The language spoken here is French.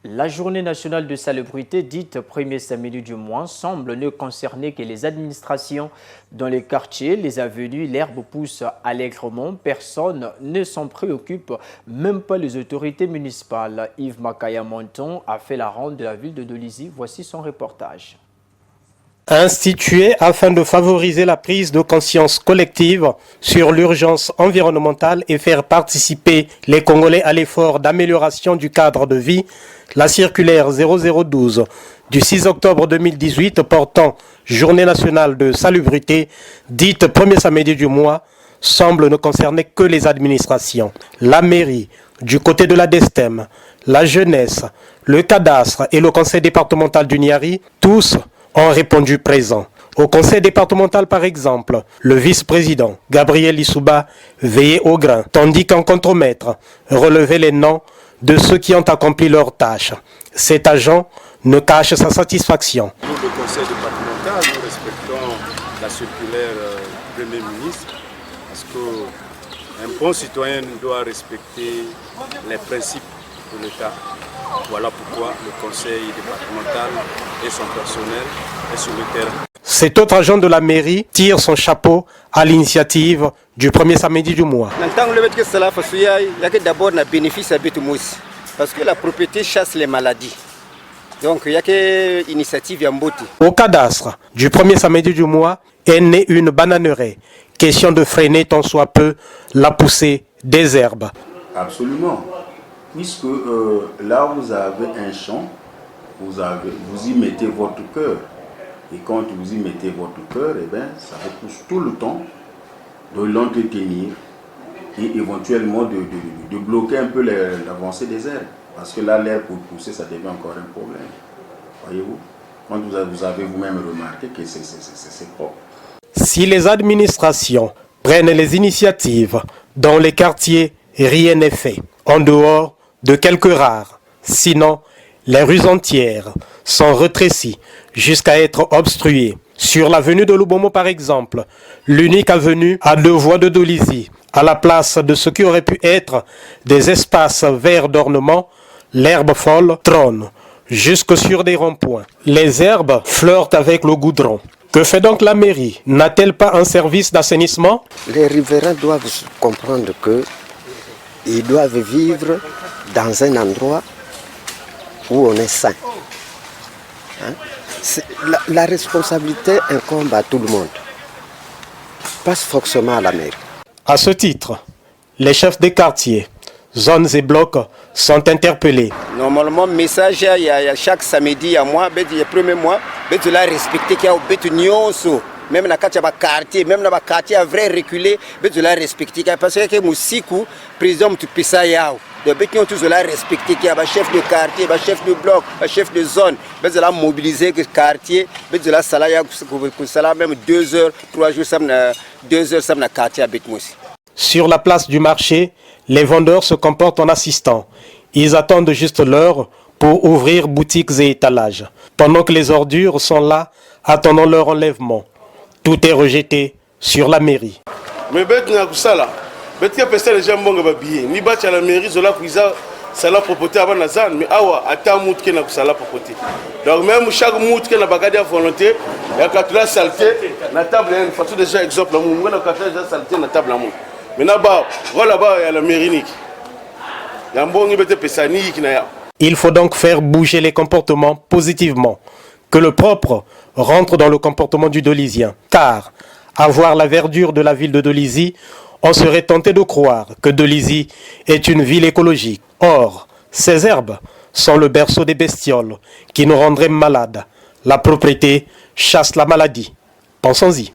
La journée nationale de salubrité, dite premier samedi du mois, semble ne concerner que les administrations. Dans les quartiers, les avenues, l'herbe pousse allègrement. Personne ne s'en préoccupe, même pas les autorités municipales. Yves Makaya Monton a fait la ronde de la ville de Dolisie. Voici son reportage. Institué afin de favoriser la prise de conscience collective sur l'urgence environnementale et faire participer les Congolais à l'effort d'amélioration du cadre de vie, la circulaire 0012 du 6 octobre 2018 portant Journée nationale de salubrité, dite premier samedi du mois, semble ne concerner que les administrations. La mairie, du côté de la DESTEM, la jeunesse, le cadastre et le conseil départemental du Niari, tous ont répondu présent. Au conseil départemental, par exemple, le vice-président Gabriel Issouba veillait au grain, tandis qu'un contremaître relevait les noms de ceux qui ont accompli leurs tâches. Cet agent ne cache sa satisfaction. Nous, le conseil départemental, nous respectons la circulaire du Premier ministre parce qu'un bon citoyen doit respecter les principes de l'État. Voilà pourquoi le conseil départemental et son personnel est sur le terrain. Cet autre agent de la mairie tire son chapeau à l'initiative du premier samedi du mois. D'abord, on a bénéfice à Betumouss parce que la propriété chasse les maladies. Donc, il y a que initiative Yamboti. Au cadastre du premier samedi du mois est née une bananeraie. Question de freiner tant soit peu la poussée des herbes. Absolument. Puisque là vous avez un champ, vous y mettez votre cœur. Et quand vous y mettez votre cœur, eh bien, ça vous pousse tout le temps de l'entretenir et éventuellement de bloquer un peu l'avancée des herbes. Parce que là, l'herbe pour pousser, ça devient encore un problème. Voyez-vous? Quand vous avez vous-même remarqué que c'est propre. Si les administrations prennent les initiatives dans les quartiers, rien n'est fait. En dehors de quelques rares. Sinon, les rues entières sont rétrécies jusqu'à être obstruées. Sur l'avenue de Lubomo, par exemple, l'unique avenue à 2 voies de Dolisie, à la place de ce qui aurait pu être des espaces verts d'ornement, l'herbe folle trône jusque sur des ronds-points. Les herbes flirtent avec le goudron. Que fait donc la mairie? N'a-t-elle pas un service d'assainissement? Les riverains doivent comprendre que ils doivent vivre dans un endroit où on est sain. Hein? La responsabilité incombe à tout le monde, pas forcément à la mairie. À ce titre, les chefs des quartiers, zones et blocs sont interpellés. Normalement, message, il y a chaque samedi à moi, le premier mois, il y a respecté qu'il y a même dans le quartier, même dans le quartier, vrai reculé, il y a respecté parce que Moussikou, président de Pissayao, donc ils ont tous respecté qu'il y a chef de quartier, chef de bloc, chef de zone, ils ont mobilisé le quartier, ils ont salarié même 2 heures, 3 jours, 2 heures dans le quartier à Betmoussi. Sur la place du marché, les vendeurs se comportent en assistants. Ils attendent juste l'heure pour ouvrir boutiques et étalages. Pendant que les ordures sont là, attendant leur enlèvement. Tout est rejeté sur la mairie. Mais la mairie, ça l'a proposé avant Nazan, mais awa ata mout qui n'a pas la proposé. Donc même chaque mout qui n'a pas gardé à volonté, il y a quatre la saleté, la table est une façon déjà exemple, la mout, la quatre la saleté, la table la mout. Mais là-bas, voilà là-bas il y a la mairie. Il y a un bon niveau de pesani qui n'a. Il faut donc faire bouger les comportements positivement, que le propre rentre dans le comportement du Dolisien. Car, à voir la verdure de la ville de Dolisie, on serait tenté de croire que Dolisie est une ville écologique. Or, ces herbes sont le berceau des bestioles qui nous rendraient malades. La propriété chasse la maladie. Pensons-y.